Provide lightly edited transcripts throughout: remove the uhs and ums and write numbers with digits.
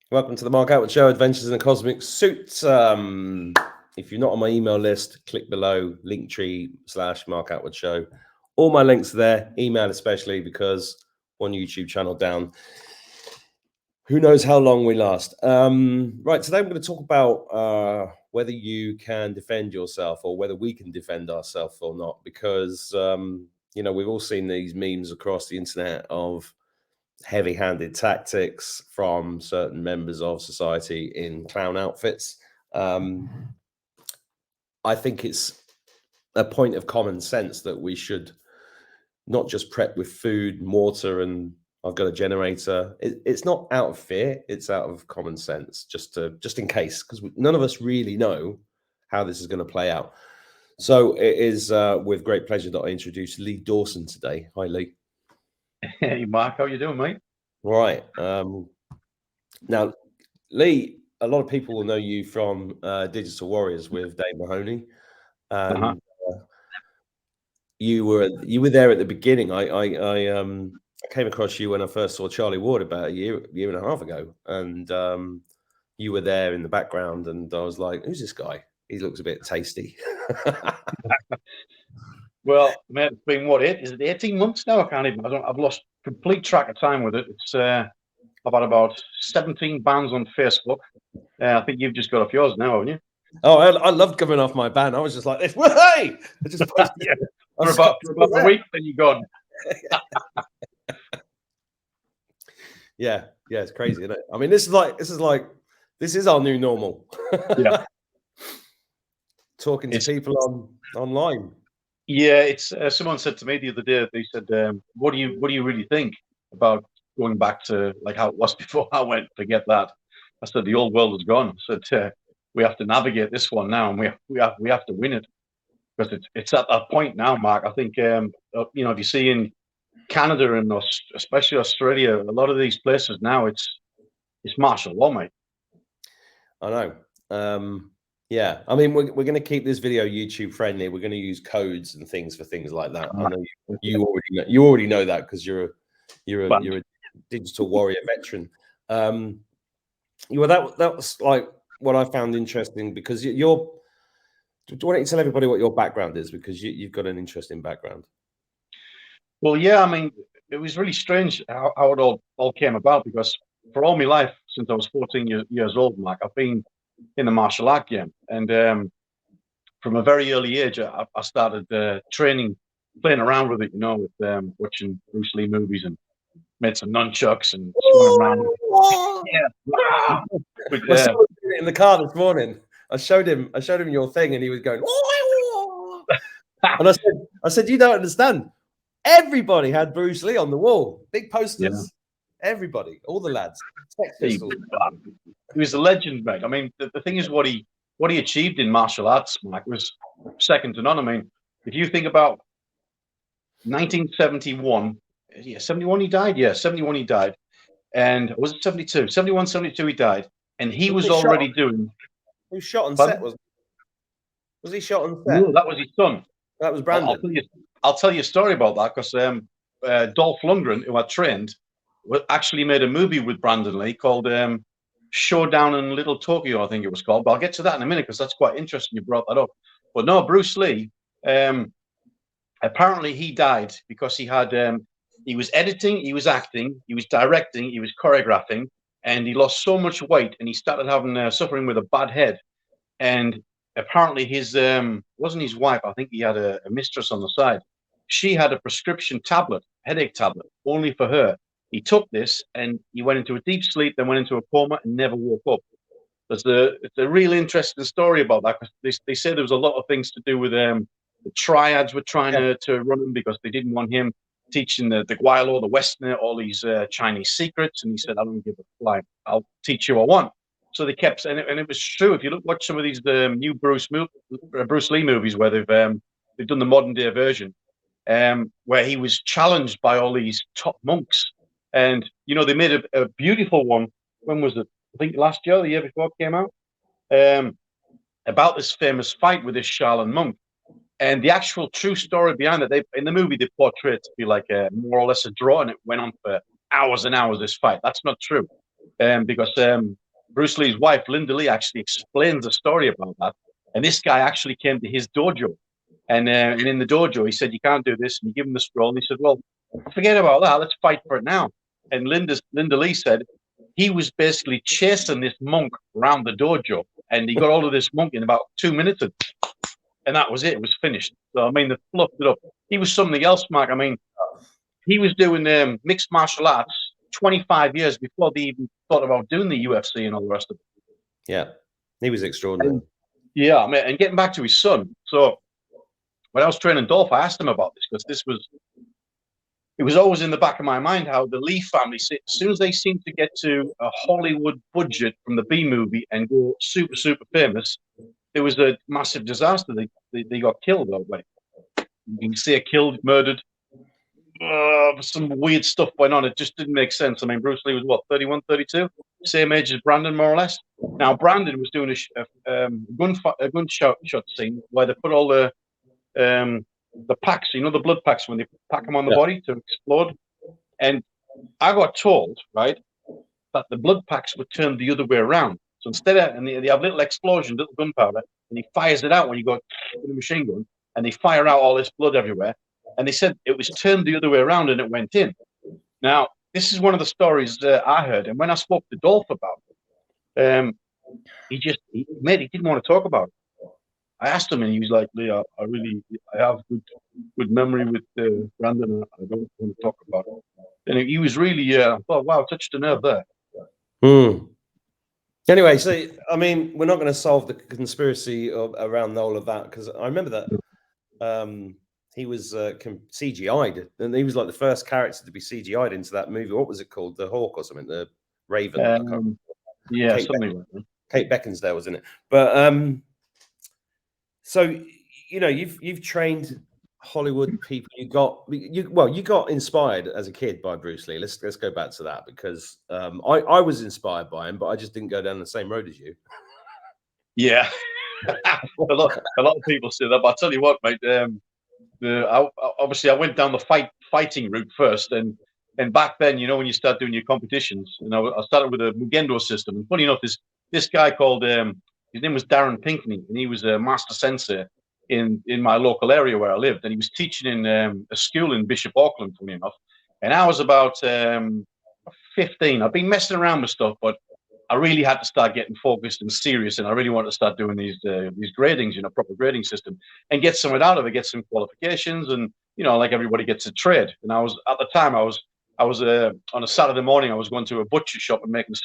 Welcome to the Mark Attwood Show, Adventures in a Cosmic Suit. If you're not on my email list, click below, linktree/Mark Attwood Show. All my links are there, email especially, because one YouTube channel down. Who knows how long we last. Right, today I'm going to talk about whether you can defend yourself or whether we can defend ourselves or not, because, we've all seen these memes across the internet of heavy-handed tactics from certain members of society in clown outfits. I think it's a point of common sense that we should not just prep with food, mortar, and I've got a generator. It's not out of fear; it's out of common sense, just in case, because none of us really know how this is going to play out. So it is with great pleasure that I introduce Lee Dawson today. Hi, Lee. Hey, Mark, how you doing, mate? Right. Now, Lee, a lot of people will know you from Digital Warriors with Dave Mahoney, and you were there at the beginning. I came across you when I first saw Charlie Ward about a year and a half ago, and you were there in the background, and I was like, "Who's this guy? He looks a bit tasty." Well, mate, it's been is it 18 months now? I can't even. I've lost complete track of time with it. It's I've had about 17 bans on Facebook. I think you've just got off yours now, haven't you? Oh, I loved coming off my ban. I was just like this. Well, hey, I just posted yeah. for about a week, then you're gone. Yeah, it's crazy, isn't it? I mean, this is our new normal. Yeah, talking to people online. Yeah, it's someone said to me the other day. They said, "What do you really think about going back to like how it was before I went? Forget that." I said, "The old world is gone." I said, "We have to navigate this one now, and we have to win it, because it's at that point now, Mark. I think if you see in Canada and especially Australia, a lot of these places now, it's martial law, mate." I know. Yeah, I mean, we're going to keep this video YouTube friendly. We're going to use codes and things for things like that. I know you already know that because you're a digital warrior veteran. That was like what I found interesting, because do you want to tell everybody what your background is, because you've got an interesting background? Well, yeah, I mean, it was really strange how it all came about, because for all my life, since I was 14 years old, Mark, I've been in the martial art game. And from a very early age, I started training, playing around with it, with watching Bruce Lee movies, and made some nunchucks and swimming around. Yeah. I saw it in the car this morning. I showed him your thing, and he was going, and I said, you don't understand. Everybody had Bruce Lee on the wall, big posters. Yeah. Everybody, all the lads. He was a legend, mate. I mean, the thing is, what he achieved in martial arts, Mike, was second to none. I mean, if you think about 1971, 71 he died. Yeah, 71 he died, and was it 72? 71, 72 he died, and he was already doing. Who shot on set? Was he shot on set? No, that was his son. That was Brandon. I'll tell you a story about that, because Dolph Lundgren, who I trained, actually made a movie with Brandon Lee called Showdown in Little Tokyo, I think it was called. But I'll get to that in a minute, because that's quite interesting you brought that up. But no, Bruce Lee, apparently he died because he was editing, he was acting, he was directing, he was choreographing, and he lost so much weight, and he started suffering with a bad head. And apparently his wasn't his wife, I think he had a mistress on the side. She had a prescription tablet, headache tablet, only for her. He took this and he went into a deep sleep, then went into a coma and never woke up. It's a really interesting story about that, because they said there was a lot of things to do with the triads were trying to run him, because they didn't want him teaching the Guaylo, the Westerner, all these Chinese secrets. And he said, "I don't give a flying. I'll teach you I want." So they kept, and it was true. If you watch some of these new Bruce Lee movies, where they've done the modern day version, where he was challenged by all these top monks, and they made a beautiful one. When was it? I think last year, the year before it came out, about this famous fight with this Shaolin monk, and the actual true story behind it. In the movie, they portrayed it to be like more or less a draw, and it went on for hours and hours. This fight, that's not true. because Bruce Lee's wife, Linda Lee, actually explains a story about that. And this guy actually came to his dojo. And in the dojo, he said, you can't do this. And he gave him the scroll. And he said, well, forget about that. Let's fight for it now. And Linda Lee said he was basically chasing this monk around the dojo. And he got hold of this monk in about 2 minutes. And that was it. It was finished. So, I mean, they fluffed it up. He was something else, Mark. I mean, he was doing mixed martial arts 25 years before they even thought about doing the UFC and all the rest of it. Yeah, he was extraordinary. And, yeah, I mean, and getting back to his son. So when I was training Dolph, I asked him about this because it was always in the back of my mind how the Lee family, as soon as they seem to get to a Hollywood budget from the B movie and go super, super famous, it was a massive disaster. They got killed that way. You can say killed, murdered. Some weird stuff went on. It just didn't make sense. I mean, Bruce Lee was what, 31, 32? Same age as Brandon, more or less. Now, Brandon was doing a gunshot scene where they put all the packs, you know, the blood packs when they pack them on the body to explode. And I got told, right, that the blood packs would turn the other way around. So instead of, and they have little explosions, little gunpowder, and he fires it out when you go with a machine gun, and they fire out all this blood everywhere. And they said it was turned the other way around and it went in. Now, this is one of the stories I heard. And when I spoke to Dolph about it, he didn't want to talk about it. I asked him and he was like, Lee, I have good memory with Brandon. I don't want to talk about it. And he was really, I thought, wow, touched a nerve there. Anyway, so, I mean, we're not going to solve the conspiracy around all of that because I remember that he was CGI'd, and he was like the first character to be CGI'd into that movie. What was it called? The Hawk or something? The Raven? Yeah, something like that. Kate Beckinsale was in it. But so you know, you've trained Hollywood people. You got inspired as a kid by Bruce Lee. Let's go back to that because I was inspired by him, but I just didn't go down the same road as you. Yeah, a lot of people say that. But I'll tell you what, mate. Obviously, I went down the fighting route first, and back then, you know, when you start doing your competitions, you know, I started with a Mugendo system. And funny enough, this guy called his name was Darren Pinkney, and he was a master sensei in my local area where I lived, and he was teaching in a school in Bishop Auckland, funny enough. And I was about 15. I've been messing around with stuff, but I really had to start getting focused and serious, and I really wanted to start doing these gradings, you know, proper grading system, and get something out of it, get some qualifications, and you know, like everybody gets a trade. And I was at the time, I was on a Saturday morning, I was going to a butcher shop and making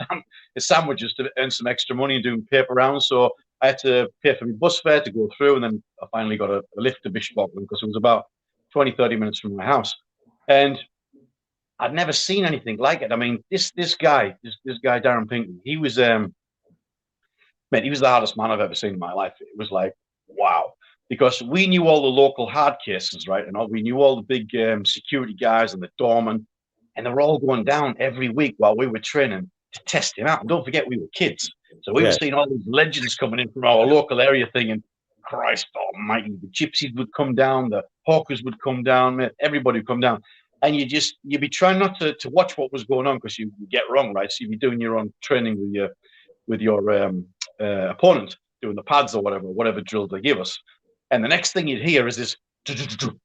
sandwiches to earn some extra money and doing paper rounds. So I had to pay for my bus fare to go through, and then I finally got a lift to Bishop Auckland because it was about 20, 30 minutes from my house, and I'd never seen anything like it. I mean, this guy, Darren Pinkney, he was he was the hardest man I've ever seen in my life. It was like, wow, because we knew all the local hard cases, right? And we knew all the big security guys and the doorman, and they were all going down every week while we were training to test him out. And don't forget, we were kids. So we were seeing all these legends coming in from our local area thing, and Christ almighty, the gypsies would come down, the hawkers would come down, everybody would come down. And you'd be trying not to watch what was going on because you get wrong, right? So you'd be doing your own training with your opponent, doing the pads or whatever drills they give us. And the next thing you'd hear is this, boom.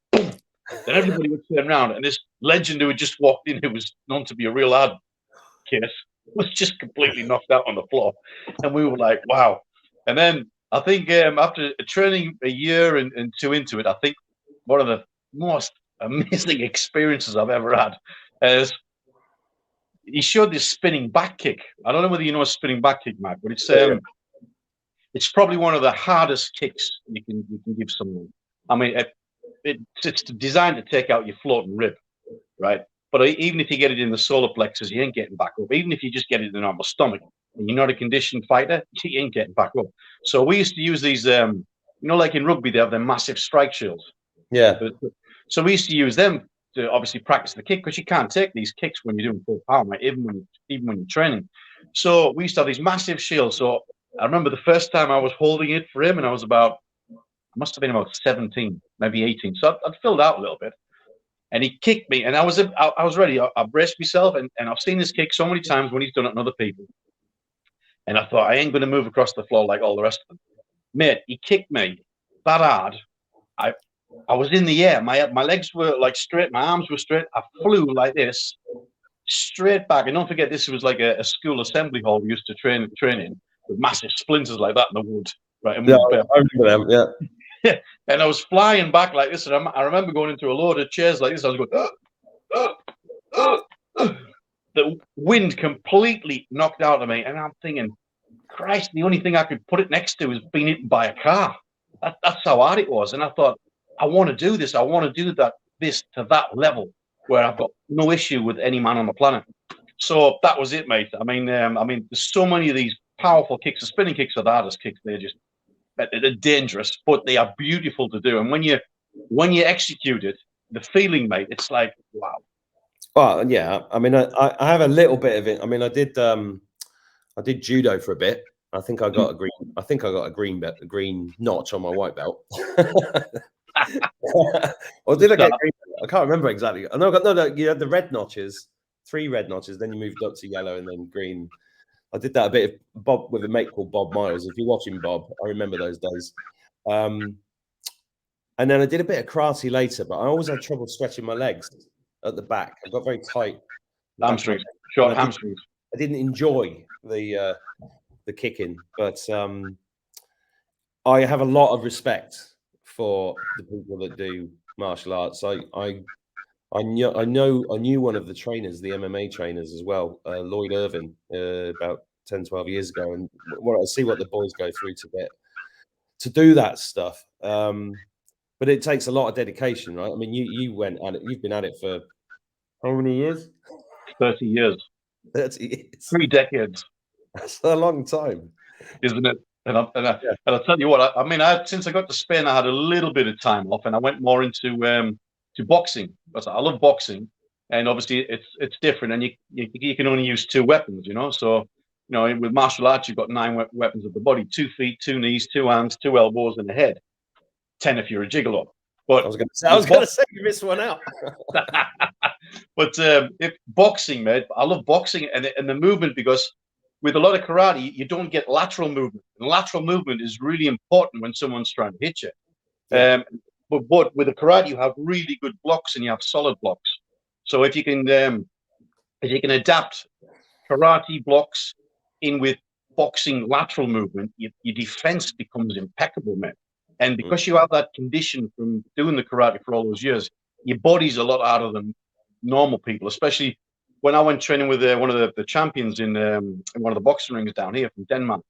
Then everybody would turn around, and this legend who had just walked in, who was known to be a real hard case, was just completely knocked out on the floor. And we were like, wow. And then I think after training a year and two into it, I think one of the most amazing experiences I've ever had is he showed this spinning back kick. I don't know whether you know a spinning back kick, Matt, but it's probably one of the hardest kicks you can give someone. I mean, it's designed to take out your floating rib, right? But even if you get it in the solar plexus, you ain't getting back up. Even if you just get it in the normal stomach and you're not a conditioned fighter, you ain't getting back up. So we used to use these, you know, like in rugby, they have their massive strike shields. Yeah. So we used to use them to obviously practice the kick because you can't take these kicks when you're doing full power, right? Even when you're training. So we used to have these massive shields. So I remember the first time I was holding it for him, and I must have been about 17, maybe 18. So I'd filled out a little bit. and he kicked me, and I was ready. I braced myself, and I've seen this kick so many times when he's done it on other people, and I thought I ain't going to move across the floor like all the rest of them. Mate, he kicked me that hard. I was in the air. My legs were like straight. My arms were straight. I flew like this, straight back. And don't forget, this was like a school assembly hall we used to train in, with massive splinters like that in the wood. Right, Yeah, I remember them. Yeah. And I was flying back like this. And I remember going into a load of chairs like this. I was going, the wind completely knocked out of me. And I'm thinking, Christ, the only thing I could put it next to is being hit by a car. That's how hard it was. And I thought, I want to do this. I want to do this to that level where I've got no issue with any man on the planet. So that was it, mate. I mean, there's so many of these powerful kicks. The spinning kicks are the hardest kicks. They're dangerous, but they are beautiful to do. And when you execute it, the feeling, mate, it's like, wow. Well, yeah. I mean, I have a little bit of it. I mean, I did judo for a bit. I think I got a green notch on my white belt. Or did I get green? I can't remember exactly. I know, no. You had the red notches, 3 red notches. Then you moved up to yellow and then green. I did that a bit of Bob with a mate called Bob Miles. If you're watching Bob, I remember those days. And then I did a bit of karate later, but I always had trouble stretching my legs at the back. I got very tight hamstrings, short hamstrings. I didn't enjoy the kicking, but I have a lot of respect for the people that do martial arts. I knew one of the trainers, the MMA trainers as well, Lloyd Irvin, about 10, 12 years ago, and I see what the boys go through to do that stuff. But it takes a lot of dedication, right? I mean, you went at it. You've been at it for how many years? 30 years. 30 years. 3 decades. That's a long time, isn't it? And I'll tell you what. I mean, since I got to Spain, I had a little bit of time off, and I went more into to boxing. Because I love boxing, and obviously it's different, and you can only use 2 weapons, you know. So, you know, with martial arts, you've got 9 weapons of the body: 2 feet, 2 knees, 2 hands, 2 elbows, and a head. 10 if you're a gigolo. But I was going to say you missed one out. But if boxing, mate, I love boxing and the movement, because with a lot of karate, you don't get lateral movement. And lateral movement is really important when someone's trying to hit you. Yeah. But with the karate, you have really good blocks and you have solid blocks. So if you can adapt karate blocks in with boxing lateral movement, your defense becomes impeccable, mate. And because you have that condition from doing the karate for all those years, your body's a lot harder than normal people, especially when I went training with one of the champions in one of the boxing rings down here from Denmark.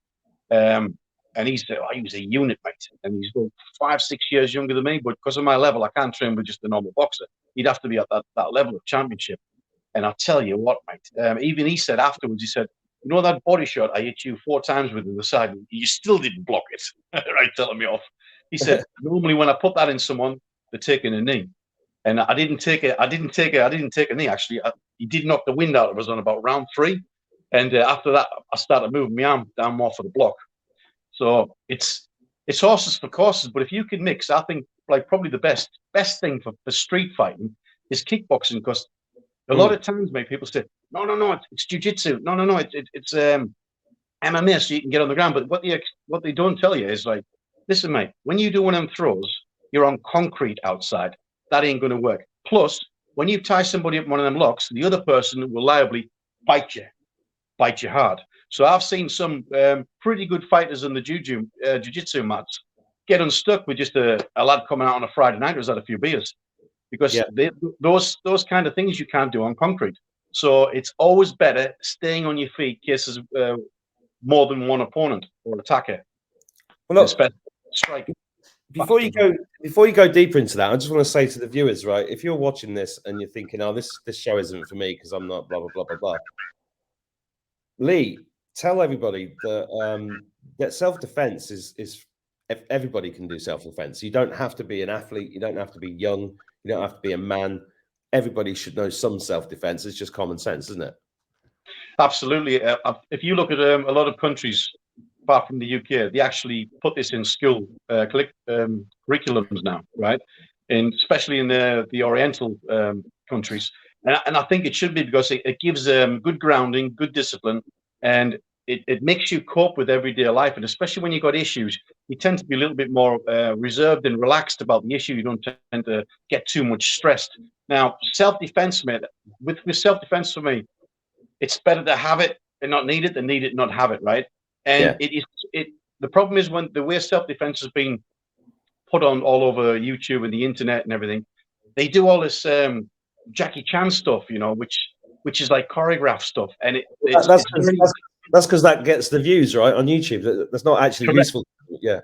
And he was a unit, mate. And he's about 5, 6 years younger than me, but because of my level, I can't train with just a normal boxer. He'd have to be at that level of championship. And I'll tell you what, mate, even he said afterwards, he said, you know that body shot I hit you 4 times with in the side, you still didn't block it. Right, telling me off. He said, normally when I put that in someone, they're taking a knee. And I didn't take a knee, actually. He did knock the wind out of us on about round 3. And after that, I started moving my arm down more for the block. So it's horses for courses. But if you can mix, I think like probably the best thing for street fighting is kickboxing, because a lot of times, mate, people say, no, it's jiu-jitsu. No, it's MMA, so you can get on the ground. But what they don't tell you is, like, listen, mate, when you do one of them throws, you're on concrete outside. That ain't going to work. Plus, when you tie somebody up in one of them locks, the other person will liably bite you hard. So I've seen some pretty good fighters in the jiu-jitsu mats get unstuck with just a lad coming out on a Friday night who's had a few beers, because those kind of things you can't do on concrete. So it's always better staying on your feet in case there's more than one opponent or attacker. Well, look, strike. Before you go deeper into that, I just want to say to the viewers, right? If you're watching this and you're thinking, "Oh, this show isn't for me because I'm not blah blah blah blah blah," Lee, tell everybody that self-defense is everybody can do self-defense. You don't have to be an athlete. You don't have to be young. You don't have to be a man. Everybody should know some self-defense. It's just common sense, isn't it? Absolutely. If you look at a lot of countries, apart from the UK, they actually put this in school curriculums now, right? and especially in the Oriental countries. And I think it should be because it gives good grounding, good discipline, and it makes you cope with everyday life. And especially when you've got issues, you tend to be a little bit more reserved and relaxed about the issue. You don't tend to get too much stressed. Now, self-defense, mate, with self-defense for me, it's better to have it and not need it than need it and not have it, right? And the problem is when the way self-defense has been put on all over YouTube and the internet and everything, they do all this Jackie Chan stuff, you know, which is like choreographed stuff, and that's because that gets the views, right, on YouTube. That's not actually useful. Yeah,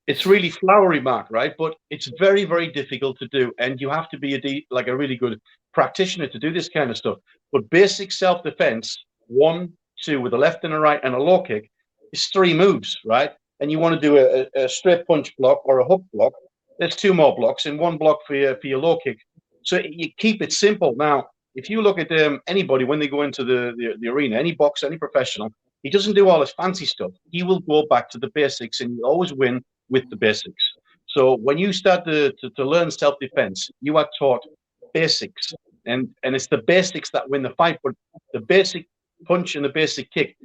it's really flowery, Mark, right? But it's very, very difficult to do, and you have to be a really good practitioner to do this kind of stuff. But basic self-defense, 1, 2 with a left and a right and a low kick, is 3 moves, right? And you want to do a straight punch block or a hook block. There's 2 more blocks and 1 block for your low kick. So you keep it simple. Now, if you look at anybody when they go into the arena, any boxer, any professional, he doesn't do all this fancy stuff. He will go back to the basics, and you always win with the basics. So when you start to learn self-defense, you are taught basics, and it's the basics that win the fight. But the basic punch and the basic kick,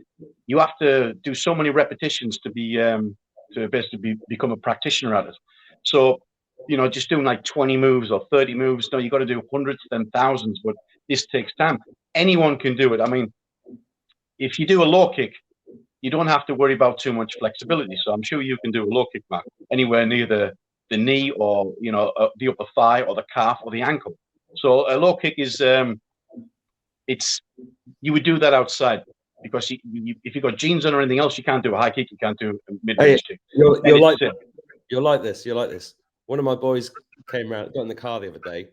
you have to do so many repetitions to be to basically become a practitioner at it. So, you know, just doing like 20 moves or 30 moves, no, you got to do hundreds and thousands, but this takes time. Anyone can do it. I mean, if you do a low kick, you don't have to worry about too much flexibility. So I'm sure you can do a low kick, Mark, anywhere near the knee or, you know, the upper thigh or the calf or the ankle. So a low kick is, you would do that outside, because if you've got jeans on or anything else, you can't do a high kick, you can't do a mid-range kick. You're like this. One of my boys came around, got in the car the other day,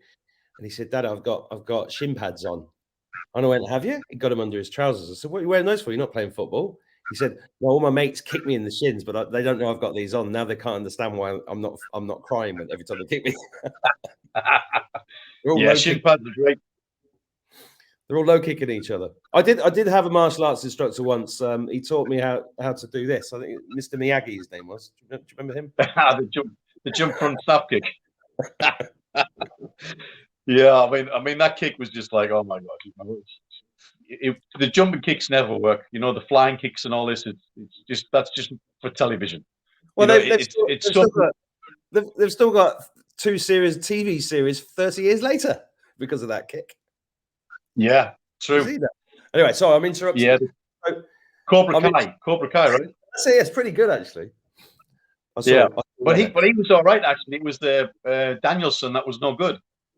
and he said, "Dad, I've got shin pads on." And I went, "Have you?" He got them under his trousers. I said, "What are you wearing those for? You're not playing football." He said, "Well, all my mates kick me in the shins, but they don't know I've got these on. Now they can't understand why I'm not crying every time they kick me." Yeah, shin pads are great. They're all low kicking each other. I did have a martial arts instructor once. He taught me how to do this. I think Mr. Miyagi, his name was. Do you remember him? the jump front snap kick. Yeah, I mean that kick was just like, oh my god. You know, the jumping kicks never work. You know, the flying kicks and all this. That's just for television. Well, they've still got 2 TV series 30 years later because of that kick. Yeah, true. Anyway, sorry, I'm interrupting. Yeah, Cobra Kai, right? See, it's pretty good actually. But he was all right actually. It was the Danielson that was no good.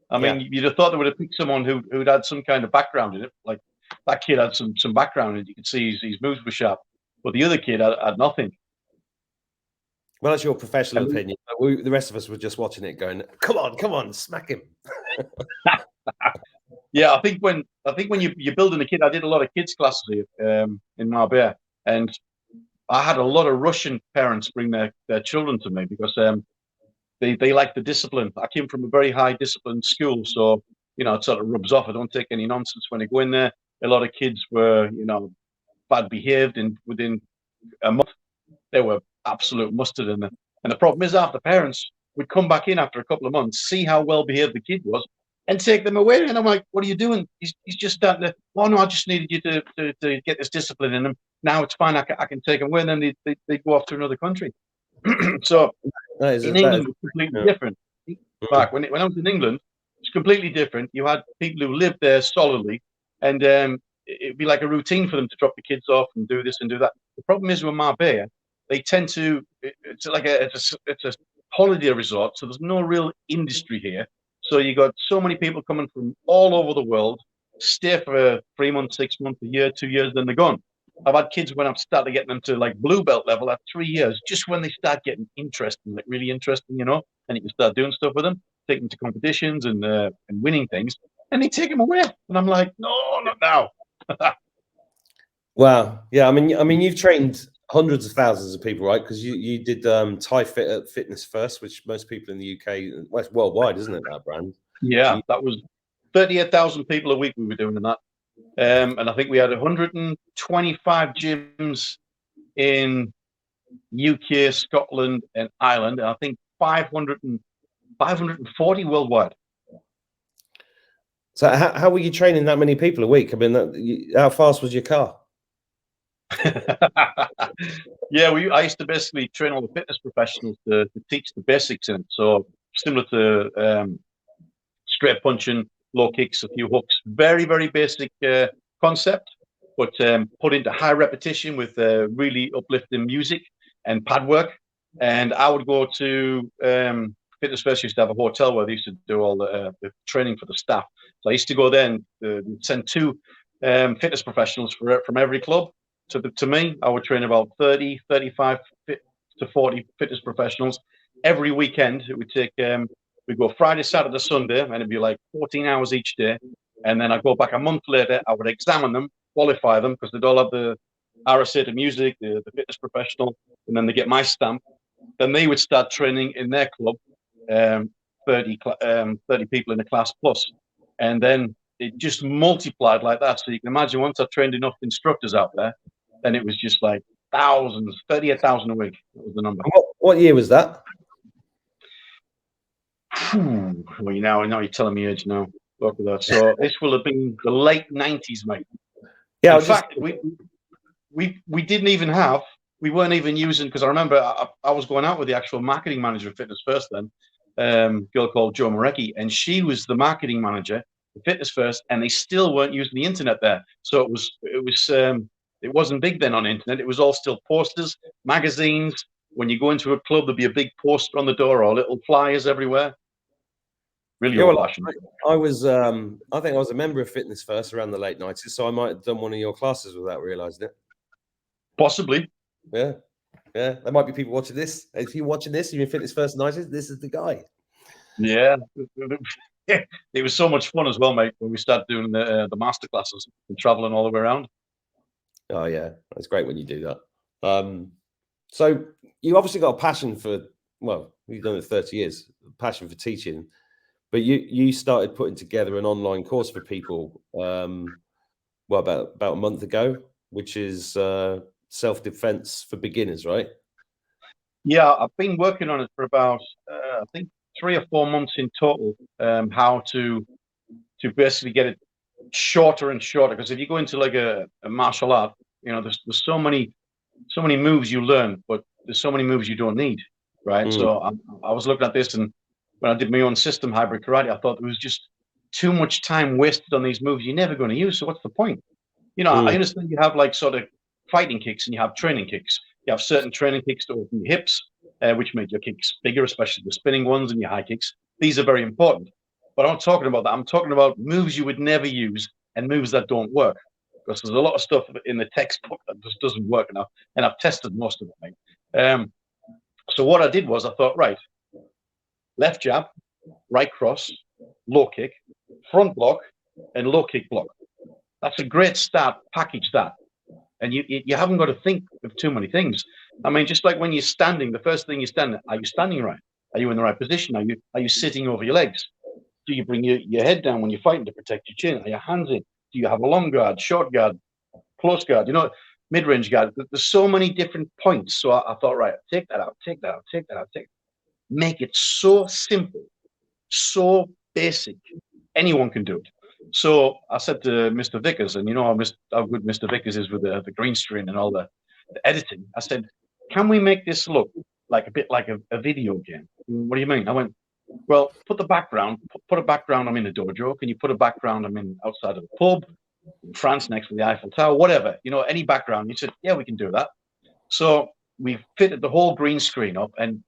I mean, you'd have thought they would have picked someone who'd had some kind of background in it. Like that kid had some background in it. You could see his moves were sharp, but the other kid had nothing. Well, that's your professional opinion. The rest of us were just watching it, going, "Come on, smack him." Yeah, I think when you're building a kid, I did a lot of kids classes here in Marbella, and I had a lot of Russian parents bring their children to me because they like the discipline. I came from a very high disciplined school, so you know it sort of rubs off. I don't take any nonsense when I go in there. A lot of kids were, you know, bad behaved, and within a month they were absolute mustard in there. And the problem is, after parents would come back in after a couple of months, see how well behaved the kid was, and take them away. And I'm like, "What are you doing?" He's just starting to. "Oh no, I just needed you to get this discipline in him. Now it's fine. I can take them away." And then they go off to another country. So in England, it's completely different. Mark, when I was in England, it's completely different. You had people who lived there solidly, and it'd be like a routine for them to drop the kids off and do this and do that. The problem is with Marbella, they tend to. It's a holiday resort, so there's no real industry here. So you got so many people coming from all over the world, stay for 3 months, 6 months, a year, 2 years, then they're gone. I've had kids when I've started getting them to like blue belt level at 3 years, just when they start getting interesting, like really interesting, you know, and you can start doing stuff with them, take them to competitions and winning things, and they take them away. And I'm like, no, not now. Wow. Yeah. I mean, you've trained hundreds of thousands of people, right? Because you did Thai Fitness First, which most people in the UK, well, it's worldwide, isn't it, that brand? Yeah, that was 38,000 people a week we were doing that. And I think we had 125 gyms in UK, Scotland, and Ireland. And I think 500 and 540 worldwide. So how were you training that many people a week? I mean, how fast was your car? Yeah, I used to basically train all the fitness professionals to teach the basics in it. So similar to straight punching, low kicks, a few hooks, very, very basic concept, but put into high repetition with really uplifting music and pad work. And I would go to fitness first used to have a hotel where they used to do all the training for the staff. So I used to go there and send 2 fitness professionals from every club. So to me, I would train about 30, 35 to 40 fitness professionals every weekend. It would take we'd go Friday, Saturday, Sunday, and it'd be like 14 hours each day. And then I'd go back a month later, I would examine them, qualify them, because they'd all have the RSA to music, the fitness professional, and then they get my stamp. Then they would start training in their club, 30 people in a class plus. And then it just multiplied like that. So you can imagine once I trained enough instructors out there, then it was just like thousands, 38,000 a week. That was the number. What year was that? Well, now you're telling me age now. Look at that. So this will have been the late 90s, mate. Yeah. In fact, we didn't even have, we weren't even using, because I remember I was going out with the actual marketing manager of Fitness First then, a girl called Jo Marecki, and she was the marketing manager of Fitness First, and they still weren't using the internet there. So it wasn't big then on the internet. It was all still posters, magazines. When you go into a club, there'd be a big poster on the door or little flyers everywhere. Really old-fashioned. I think I was a member of Fitness First around the late 90s, so I might have done one of your classes without realizing it. Possibly. Yeah. There might be people watching this. If you're watching this, you're in Fitness First 90s, this is the guy. Yeah. It was so much fun as well, mate, when we started doing the master classes and traveling all the way around. Oh, yeah. It's great when you do that. So you obviously got a passion for, well, you've done it 30 years, passion for teaching. But you started putting together an online course for people, about a month ago, which is self-defense for beginners, right? Yeah, I've been working on it for about I think 3 or 4 months in total. How to basically get it shorter and shorter, because if you go into like a martial art, there's so many moves you learn, but there's so many moves you don't need, right? So I was looking at this, and when I did my own system, hybrid karate, I thought there was just too much time wasted on these moves you're never going to use. So what's the point? I understand you have like sort of fighting kicks and you have training kicks. You have certain training kicks to open your hips, which make your kicks bigger, especially the spinning ones and your high kicks. These are very important. But I'm not talking about that. I'm talking about moves you would never use and moves that don't work. Because there's a lot of stuff in the textbook that just doesn't work enough. And I've tested most of it, mate. So what I did was I thought, right, left jab, right cross, low kick, front block, and low kick block. That's a great start. Package that. And you haven't got to think of too many things. I mean, just like when you're standing, the first thing you're standing, are you standing right? Are you in the right position? Are you sitting over your legs? Do you bring your head down when you're fighting to protect your chin? Are your hands in? Do you have a long guard, short guard, close guard, mid-range guard? There's so many different points. So I thought, right, take that out, take that out, take that out, make it so simple, so basic. Anyone can do it. So I said to Mr. Vickers, and how good Mr. Vickers is with the green screen and all the editing. I said, can we make this look like a bit like a video game? What do you mean? I went, well, put the background, put a background, I'm in a dojo. Can you put a background, I'm in outside of the pub, in France next to the Eiffel Tower, whatever, any background. He said, yeah, we can do that. So we fitted the whole green screen up and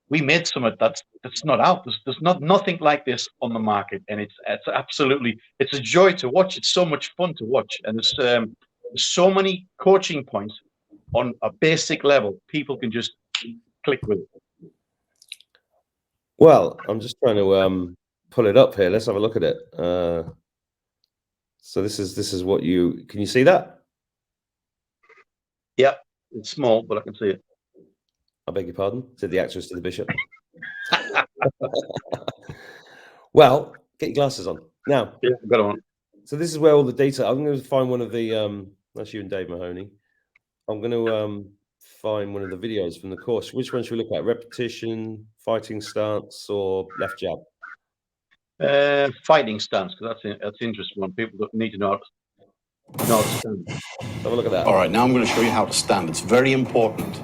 we made something that's not out. There's nothing like this on the market, and it's absolutely, it's a joy to watch. It's so much fun to watch, and there's so many coaching points on a basic level. People can just click with it. Well, I'm just trying to pull it up here. Let's have a look at it. So this is what can you see that? Yeah, it's small, but I can see it. I beg your pardon, said the actress to the bishop. Well, get your glasses on now. Yeah, I've got on. So this is where all the data. I'm going to find one of the. That's you and Dave Mahoney. I'm going to find one of the videos from the course. Which one should we look at? Repetition, fighting stance, or left jab? Fighting stance, because that's interesting one. People don't need to know how to stand. Have a look at that. All right, now I'm going to show you how to stand. It's very important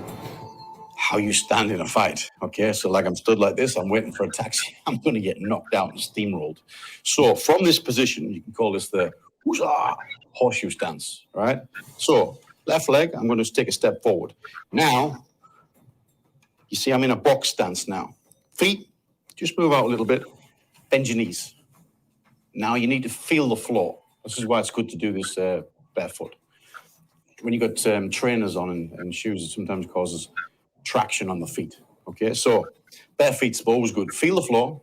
how you stand in a fight. Okay, so like I'm stood like this, I'm waiting for a taxi. I'm going to get knocked out and steamrolled. So from this position, you can call this the horseshoe stance. All right. So left leg, I'm going to take a step forward. Now, you see, I'm in a box stance now. Feet, just move out a little bit. Bend your knees. Now you need to feel the floor. This is why it's good to do this barefoot. When you got trainers on and shoes, it sometimes causes traction on the feet. Okay, so bare feet's always good. Feel the floor.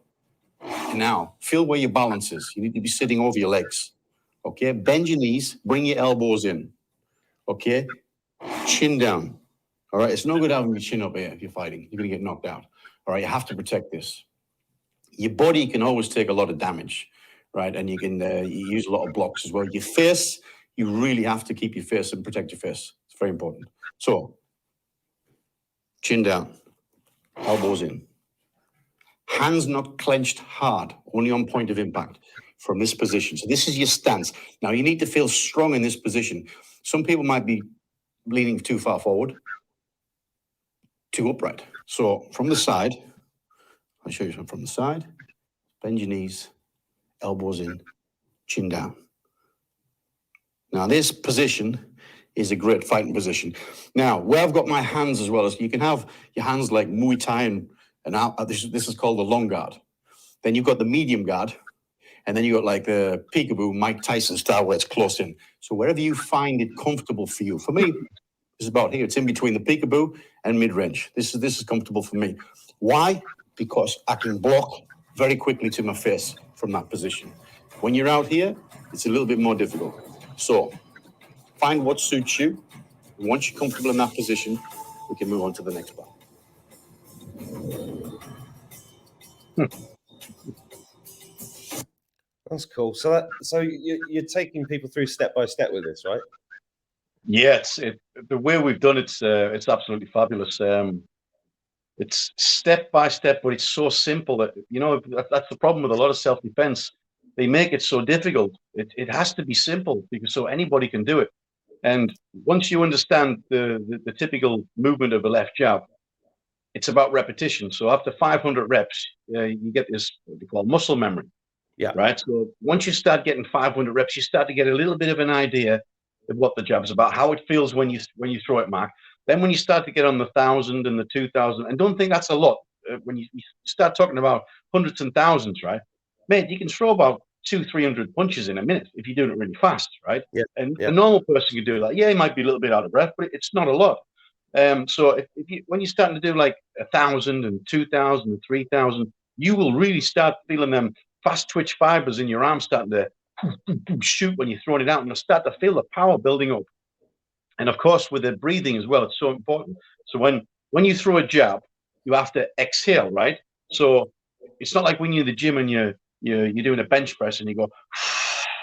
And now, feel where your balance is. You need to be sitting over your legs. Okay, bend your knees, bring your elbows in. Okay, chin down. All right, it's no good having your chin up here if you're fighting. You're going to get knocked out. All right, you have to protect this. Your body can always take a lot of damage, right? And you can you use a lot of blocks as well. Your face, you really have to keep your face and protect your face. It's very important. So, chin down, elbows in. Hands not clenched hard, only on point of impact from this position. So this is your stance. Now you need to feel strong in this position. Some people might be leaning too far forward, too upright. So from the side, I'll show you something from the side. Bend your knees, elbows in, chin down. Now this position is a great fighting position. Now, where I've got my hands as well, as you can have your hands like Muay Thai and this is called the long guard. Then you've got the medium guard, and then you got like the peekaboo, Mike Tyson style, where it's close in. So wherever you find it comfortable for you. For me, it's about here. It's in between the peekaboo and mid-range. This is comfortable for me. Why? Because I can block very quickly to my face from that position. When you're out here, it's a little bit more difficult. So find what suits you. And once you're comfortable in that position, we can move on to the next one. That's cool. So you're taking people through step by step with this, right? Yeah, the way we've done it's absolutely fabulous. It's step by step, but it's so simple that that's the problem with a lot of self-defense. They make it so difficult. It has to be simple because so anybody can do it. And once you understand the typical movement of a left jab, it's about repetition. So after 500 reps, you get this what they call muscle memory. Yeah. Right. So once you start getting 500 reps, you start to get a little bit of an idea of what the jab is about, how it feels when you throw it, Mark. Then when you start to get on the 1,000 and the 2,000, and don't think that's a lot. When you start talking about hundreds and thousands, right, mate, you can throw about 200-300 punches in a minute if you're doing it really fast, right? Yeah. And a normal person can do that. Yeah, he might be a little bit out of breath, but it's not a lot. So when you're starting to do like 1,000 and 2,000 and 3,000, you will really start feeling them fast twitch fibers in your arm starting to shoot when you're throwing it out, and you'll start to feel the power building up. And of course, with the breathing as well, it's so important. So when you throw a jab, you have to exhale, right? So it's not like when you're in the gym and you're doing a bench press and you go,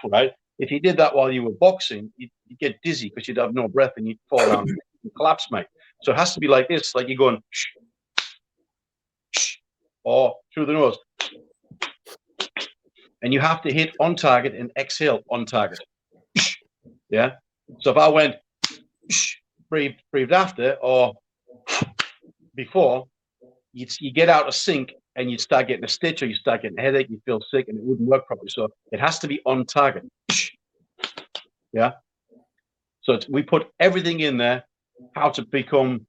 right? If you did that while you were boxing, you'd get dizzy because you'd have no breath and you'd fall down and collapse, mate. So it has to be like this, like you're going, or through the nose. And you have to hit on target and exhale on target. Yeah. So if I went breathed after or before, you get out of sync and you'd start getting a stitch or you start getting a headache, you feel sick, and it wouldn't work properly. So it has to be on target. Yeah. So we put everything in there, how to become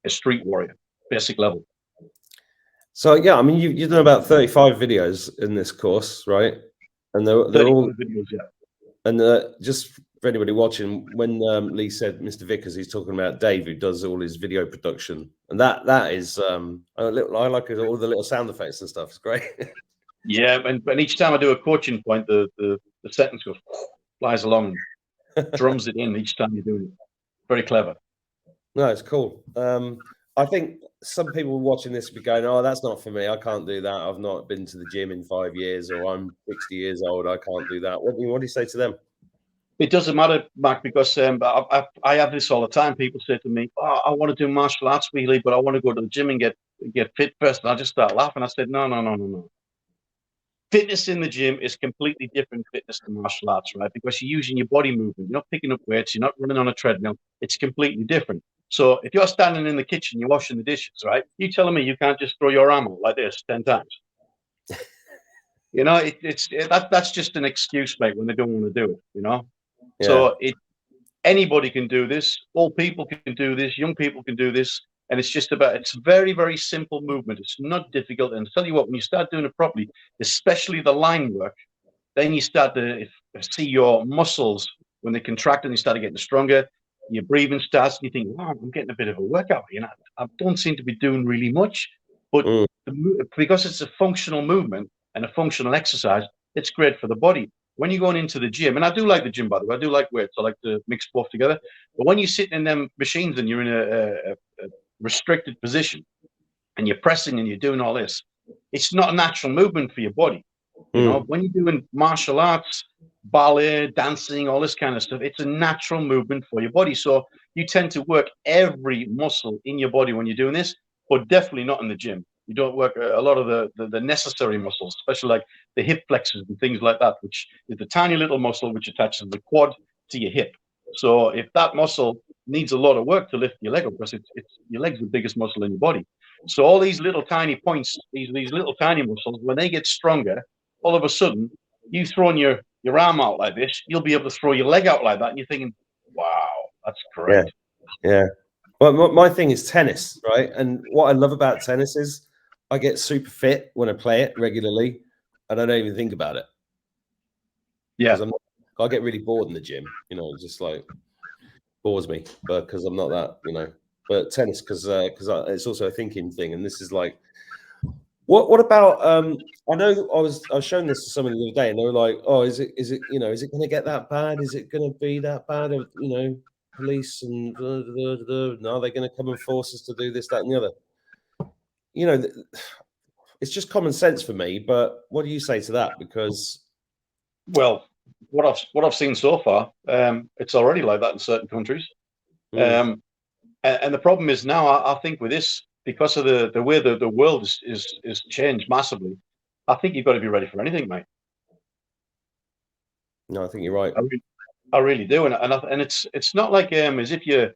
a street warrior, basic level. So yeah, I mean, you've done about 35 videos in this course, right? And they're all videos, yeah. And just for anybody watching, when Lee said Mr. Vickers, he's talking about Dave, who does all his video production, and that is I like it, all the little sound effects and stuff. It's great. Yeah, and each time I do a coaching point, the sentence goes flies along, drums it in each time you do it. Very clever. No, it's cool. I think some people watching this will be going, "Oh, that's not for me. I can't do that. I've not been to the gym in 5 years, or I'm 60 years old. I can't do that." What do you say to them? It doesn't matter, Mark, because I have this all the time. People say to me, "Oh, I want to do martial arts, really, but I want to go to the gym and get fit first." And I just start laughing. I said, "No, no, no, no, no. Fitness in the gym is completely different fitness to martial arts, right? Because you're using your body movement. You're not picking up weights. You're not running on a treadmill. It's completely different. So if you're standing in the kitchen, you're washing the dishes, right? You telling me you can't just throw your arm out like this 10 times? You know, that's just an excuse, mate, when they don't want to do it, you know? Yeah. So anybody can do this. Old people can do this. Young people can do this. And it's very, very simple movement. It's not difficult. And I'll tell you what, when you start doing it properly, especially the line work, then you start to see your muscles when they contract and they start getting stronger. Your breathing starts, and you think, wow, I'm getting a bit of a workout. You know, I don't seem to be doing really much. But because it's a functional movement and a functional exercise, it's great for the body. When you're going into the gym, and I do like the gym, by the way, I do like weights. I like to mix both together. But when you're sitting in them machines and you're in a restricted position and you're pressing and you're doing all this, it's not a natural movement for your body. You know, when you're doing martial arts, ballet, dancing, all this kind of stuff, it's a natural movement for your body. So you tend to work every muscle in your body when you're doing this, but definitely not in the gym. You don't work a lot of the necessary muscles, especially like the hip flexors and things like that, which is the tiny little muscle which attaches the quad to your hip. So if that muscle needs a lot of work to lift your leg up, because it's your leg's the biggest muscle in your body. So all these little tiny points, these little tiny muscles, when they get stronger, all of a sudden, you throwing your arm out like this, you'll be able to throw your leg out like that, and you're thinking, wow, that's great. Yeah. Well, my thing is tennis, right? And what I love about tennis is I get super fit when I play it regularly, and I don't even think about it. Yeah. I get really bored in the gym, you know, just like bores me, but because I'm not that, you know. But tennis, because it's also a thinking thing, and this is like, what about? I know I was showing this to someone the other day, and they were like, "Oh, is it you know, is it going to get that bad? Is it going to be that bad? You know, police and no, they're going to come and force us to do this, that, and the other." You know, it's just common sense for me. But what do you say to that? Because, well, what I've seen so far, it's already like that in certain countries. And the problem is now, I think with this, because of the way the world is changed massively, I think you've got to be ready for anything, mate. No, I think you're right. I really do, and it's not like as if you're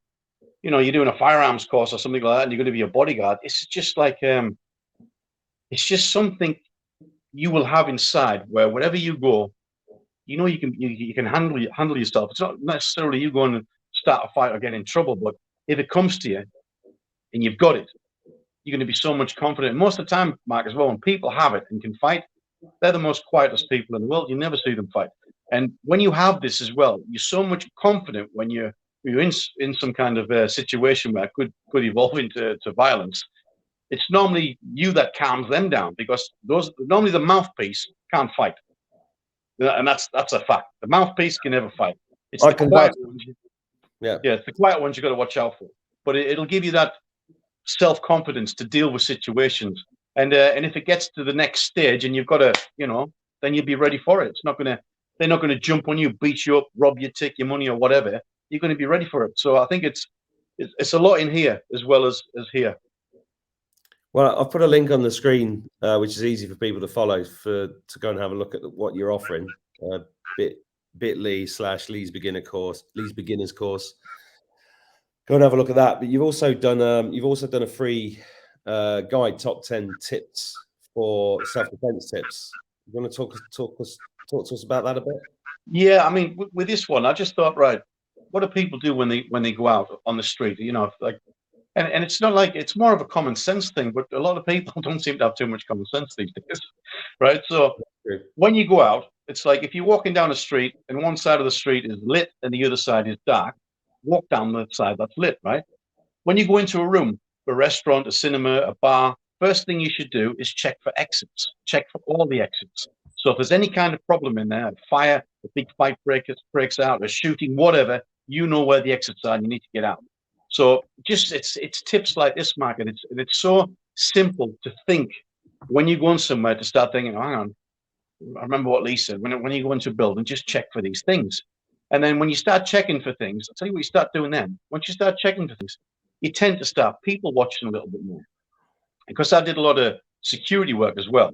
doing a firearms course or something like that, and you're going to be a bodyguard. It's just like it's just something you will have inside where wherever you go, you know, you can handle yourself. It's not necessarily you going to start a fight or get in trouble, but if it comes to you and you've got it, you're going to be so much confident. Most of the time, Mark, as well, when people have it and can fight, they're the most quietest people in the world. You never see them fight. And when you have this as well, you're so much confident when you're in some kind of situation where it could evolve into violence. It's normally you that calms them down, because normally the mouthpiece can't fight, and that's a fact. The mouthpiece can never fight. It's the quiet ones. Yeah, it's the quiet ones you got to watch out for. But it'll give you that self-confidence to deal with situations, and if it gets to the next stage and you've got to, then you'll be ready for it. They're not gonna jump on you, beat you up, rob you, take your money or whatever. You're going to be ready for it. So I think it's a lot in here as well as here. Well, I've put a link on the screen, which is easy for people to follow to go and have a look at what you're offering. bit.ly/Lee's Beginner's Course. Go and have a look at that. But you've also done a free guide, top 10 tips for self-defense tips. You want to talk to us about that a bit? Yeah, I mean, with this one, I just thought, right, what do people do when they go out on the street? You know, like, and it's not like, it's more of a common sense thing, but a lot of people don't seem to have too much common sense these days, right? So when you go out, it's like if you're walking down a street and one side of the street is lit and the other side is dark, walk down the side that's lit, right? When you go into a room, a restaurant, a cinema, a bar, first thing you should do is check for exits. Check for all the exits. So if there's any kind of problem in there, a fire, a big fight breaks out, a shooting, whatever, you know where the exits are and you need to get out. So just it's tips like this, Mark, and it's so simple to think when you're going somewhere, to start thinking, oh, hang on, I remember what Lee said, when you go into a building, just check for these things. And then when you start checking for things, I'll tell you what you start doing then. Once you start checking for things, you tend to start people watching a little bit more. Because I did a lot of security work as well.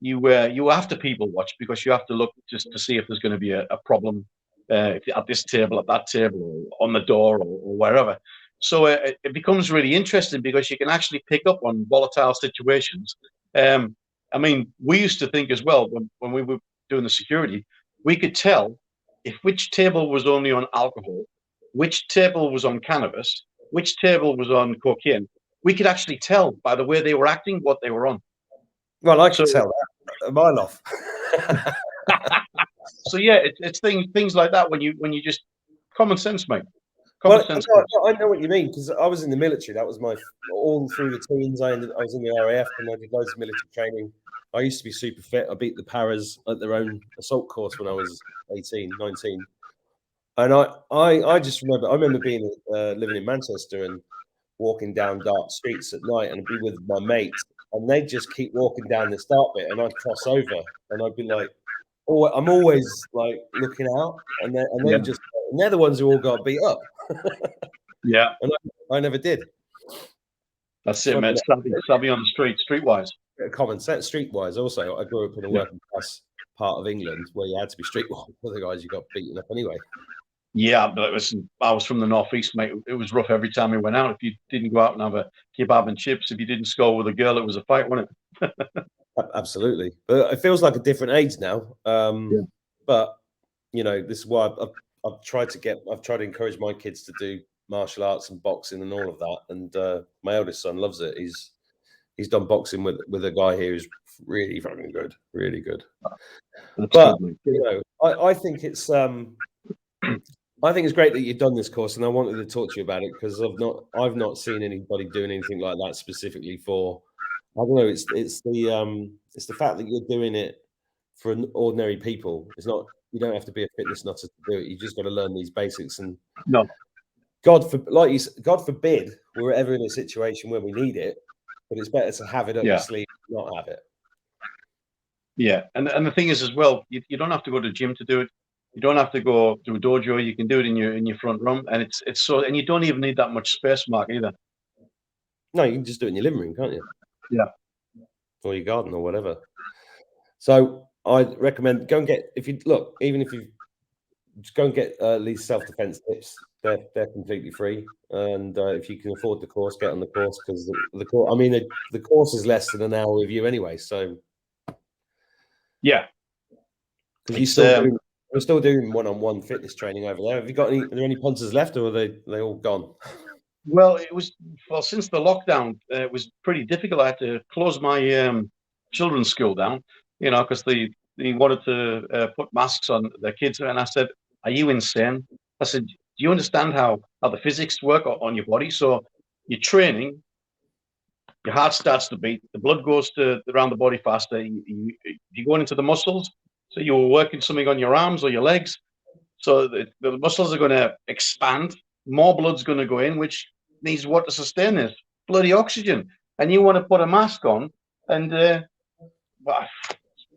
You have to people watch because you have to look just to see if there's going to be a problem at this table, at that table, or on the door, or wherever. So it becomes really interesting because you can actually pick up on volatile situations. I mean, we used to think as well when we were doing the security, we could tell if which table was only on alcohol, which table was on cannabis, which table was on cocaine. We could actually tell by the way they were acting what they were on. Well, I can tell that a mile off. So yeah, it's things like that when you just common sense, mate. Well, I know what you mean because I was in the military. That was my all through the teens. I was in the RAF and I did loads of military training. I used to be super fit. I beat the paras at their own assault course when I was 18, 19. And I just remember, I remember being living in Manchester and walking down dark streets at night and I'd be with my mates and they'd just keep walking down this dark bit and I'd cross over and I'd be like, oh, I'm always like looking out and they're the ones who all got beat up. Yeah. And I never did. That's it, man. Savvy on the street, streetwise. Common sense, streetwise. Also, I grew up in a working class part of England where you had to be streetwise. Otherwise, you got beaten up anyway. Yeah, but I was from the northeast, mate. It was rough every time we went out. If you didn't go out and have a kebab and chips, if you didn't score with a girl, it was a fight, wasn't it? Absolutely. But it feels like a different age now. But you know, this is why I've tried to encourage my kids to do martial arts and boxing and all of that. And my eldest son loves it. He's done boxing with a guy here who's really fucking good, really good. But you know, I think it's great that you've done this course, and I wanted to talk to you about it because I've not seen anybody doing anything like that specifically for. I don't know. It's the fact that you're doing it for ordinary people. It's not. You don't have to be a fitness nutter to do it. You just got to learn these basics. And God forbid we're ever in a situation where we need it, but it's better to have it up your sleeve than not have it. Yeah, and the thing is as well, you don't have to go to the gym to do it. You don't have to go to a dojo. You can do it in your front room, and and you don't even need that much space, Mark, either. No, you can just do it in your living room, can't you? Yeah, or your garden or whatever. So I recommend go and get even if you just go and get these self-defense tips. They're completely free, and if you can afford the course, get on the course because the course is less than an hour with you anyway. So yeah, because we're still doing one-on-one fitness training over there. Have you got are there any punters left, or are they all gone? Well, since the lockdown, it was pretty difficult. I had to close my children's school down, because they wanted to put masks on their kids, and I said, "Are you insane?" I said, "Do you understand how the physics work on your body? So you're training, your heart starts to beat, the blood goes around the body faster. You're going into the muscles, so you're working something on your arms or your legs. So the muscles are going to expand. More blood's going to go in, which needs what to sustain this? Bloody oxygen. And you want to put a mask on and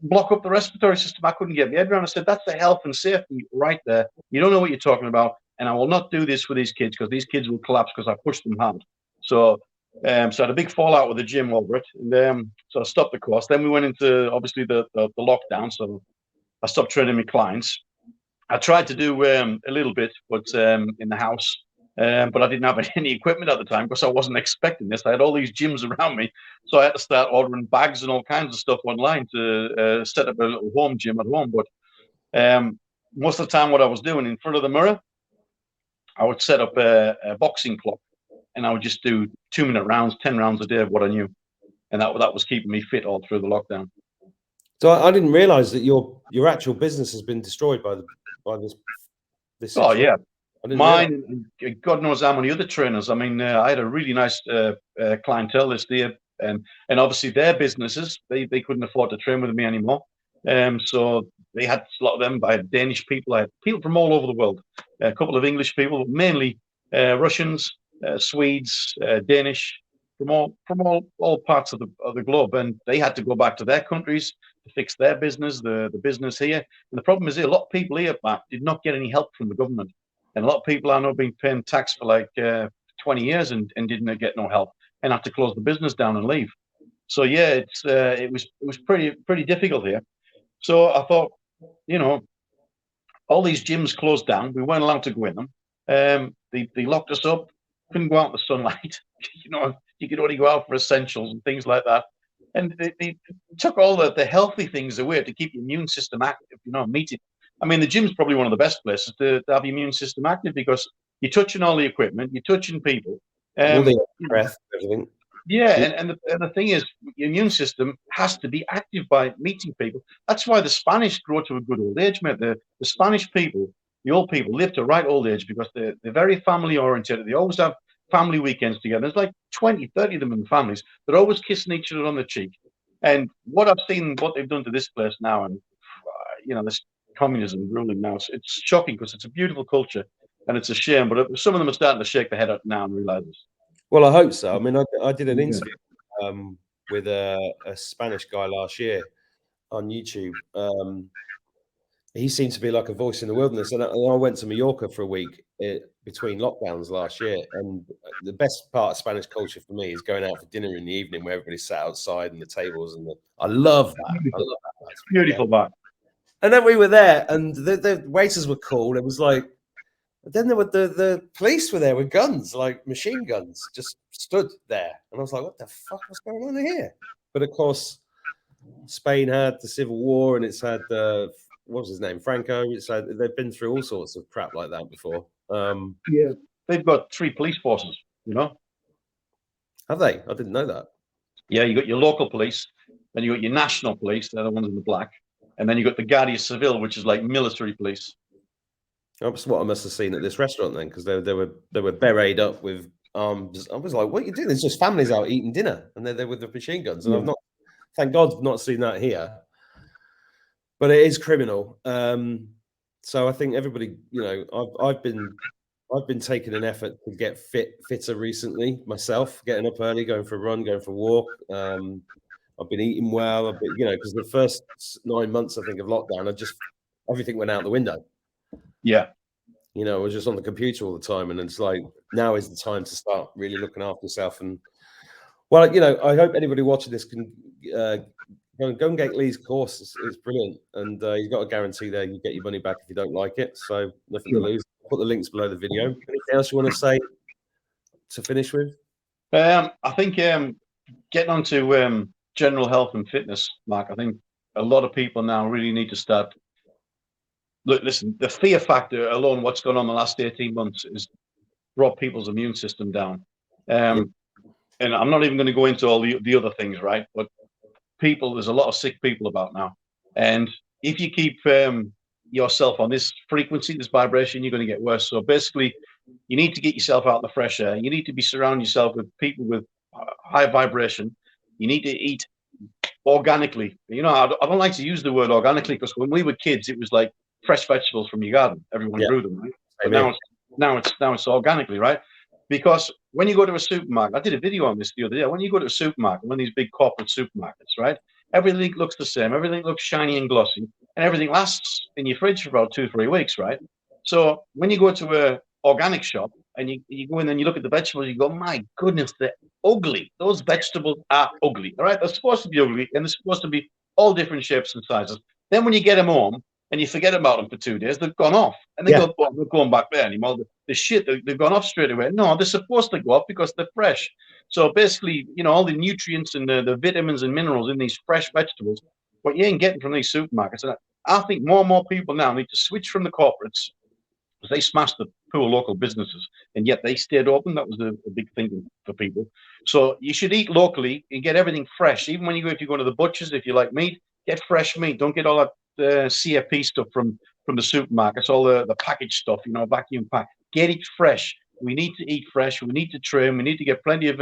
block up the respiratory system. I couldn't get my head around. I said, that's the health and safety right there. You don't know what you're talking about. And I will not do this for these kids because these kids will collapse because I pushed them hard. So I had a big fallout with the gym over it. And so I stopped the course. Then we went into, obviously, the lockdown. So I stopped training my clients. I tried to do a little bit, but in the house. But I didn't have any equipment at the time because I wasn't expecting this. I had all these gyms around me. So I had to start ordering bags and all kinds of stuff online to set up a little home gym at home. But most of the time what I was doing in front of the mirror, I would set up a boxing clock and I would just do 2-minute rounds, 10 rounds a day of what I knew. And that was keeping me fit all through the lockdown. So I didn't realize that your actual business has been destroyed by this situation. Oh, yeah. Mine, God knows how many other trainers. I mean, I had a really nice clientele this year, and obviously their businesses, they couldn't afford to train with me anymore. So they had a lot of them. I had Danish people, I had people from all over the world, a couple of English people, mainly Russians, Swedes, Danish, from all parts of the globe, and they had to go back to their countries to fix their business, the business here. And the problem is a lot of people here, Mark, did not get any help from the government. And a lot of people are now being paying tax for like 20 years and didn't get no help and had to close the business down and leave. So yeah, it was pretty difficult here. So I thought, all these gyms closed down. We weren't allowed to go in them. They locked us up. Couldn't go out in the sunlight. You could only go out for essentials and things like that. And they took all the healthy things away to keep your immune system active. Meeting. I mean, the gym's probably one of the best places to have your immune system active because you're touching all the equipment, you're touching people. All the breath, everything. Yeah, and the thing is, your immune system has to be active by meeting people. That's why the Spanish grow to a good old age, mate. The Spanish people, the old people, live to a right old age because they're very family-oriented. They always have family weekends together. There's like 20, 30 of them in families. They're always kissing each other on the cheek. And what I've seen, what they've done to this place now, and, this communism ruling now, it's shocking because it's a beautiful culture and it's a shame. But some of them are starting to shake their head up now and realize this. Well, I hope so. I mean, I did an interview with a Spanish guy last year on YouTube. He seemed to be like a voice in the wilderness. And I went to Mallorca for a week between lockdowns last year. And the best part of Spanish culture for me is going out for dinner in the evening where everybody sat outside and the tables. And I love that. I love that. It's beautiful, Mark. And then we were there and the waiters were cool. It was like, then there were the police were there with guns, like machine guns, just stood there. And I was like, what the fuck was going on here? But of course, Spain had the Civil War and it's had what was his name? Franco. They've been through all sorts of crap like that before. Yeah. They've got 3 police forces, Have they? I didn't know that. Yeah, you got your local police, then you got your national police, they're the ones in the black. And then you got the Guardia Civil, which is like military police. That's what I must have seen at this restaurant then, because they were beret up with arms. I was like, "What are you doing?" There's just families out eating dinner, and they're there with the machine guns. And I've not, thank God, I've not seen that here. But it is criminal. So I think everybody, I've been taking an effort to get fitter recently myself, getting up early, going for a run, going for a walk. I've been eating well, because the first 9 months I think of lockdown, everything went out the window. Yeah. I was just on the computer all the time. And it's like, now is the time to start really looking after yourself. And, well, I hope anybody watching this can go and get Lee's course. It's brilliant. And you've got a guarantee there. You get your money back if you don't like it. So nothing to lose. Put the links below the video. Anything else you want to say to finish with? I think getting on to general health and fitness, Mark, I think a lot of people now really need to start. Look, listen, the fear factor alone, what's gone on the last 18 months is brought people's immune system down. And I'm not even going to go into all the other things, right? But there's a lot of sick people about now. And if you keep yourself on this frequency, this vibration, you're going to get worse. So basically, you need to get yourself out in the fresh air. You need to be surrounding yourself with people with high vibration. You need to eat organically. I don't like to use the word organically because when we were kids, it was like fresh vegetables from your garden. Everyone grew them, right? But now it's organically, right? Because when you go to a supermarket, I did a video on this the other day. When you go to a supermarket, one of these big corporate supermarkets, right? Everything looks the same. Everything looks shiny and glossy, and everything lasts in your fridge for about 2-3 weeks, right? So when you go to a organic shop and you go in and you look at the vegetables, you go, my goodness, they're ugly. Those vegetables are ugly, all right? They're supposed to be ugly, and they're supposed to be all different shapes and sizes. Then when you get them home, and you forget about them for 2 days, they've gone off. And they go, well, they're going back there anymore. The shit, they've gone off straight away. No, they're supposed to go off because they're fresh. So basically, all the nutrients and the vitamins and minerals in these fresh vegetables, what you ain't getting from these supermarkets. And I think more and more people now need to switch from the corporates because they smashed the poor local businesses. And yet they stayed open. That was a big thing for people. So you should eat locally and get everything fresh. Even if you go to the butchers, if you like meat, get fresh meat. Don't get all that CFP stuff from the supermarkets, all the packaged stuff, vacuum pack. Get it fresh. We need to eat fresh. We need to train. We need to get plenty of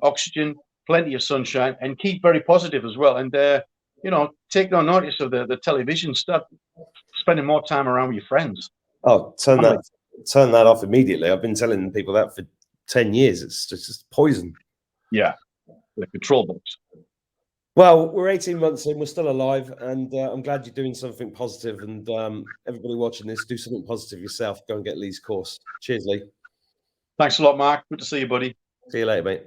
oxygen, plenty of sunshine, and keep very positive as well. And take no notice of the television stuff. Spending more time around with your friends. Oh, turn that off immediately. I've been telling people that for 10 years. It's just poison. Yeah, the control box. Well, we're 18 months in, we're still alive, and I'm glad you're doing something positive. And everybody watching this, do something positive yourself. Go and get Lee's course. Cheers, Lee. Thanks a lot, Mark. Good to see you, buddy. See you later, mate.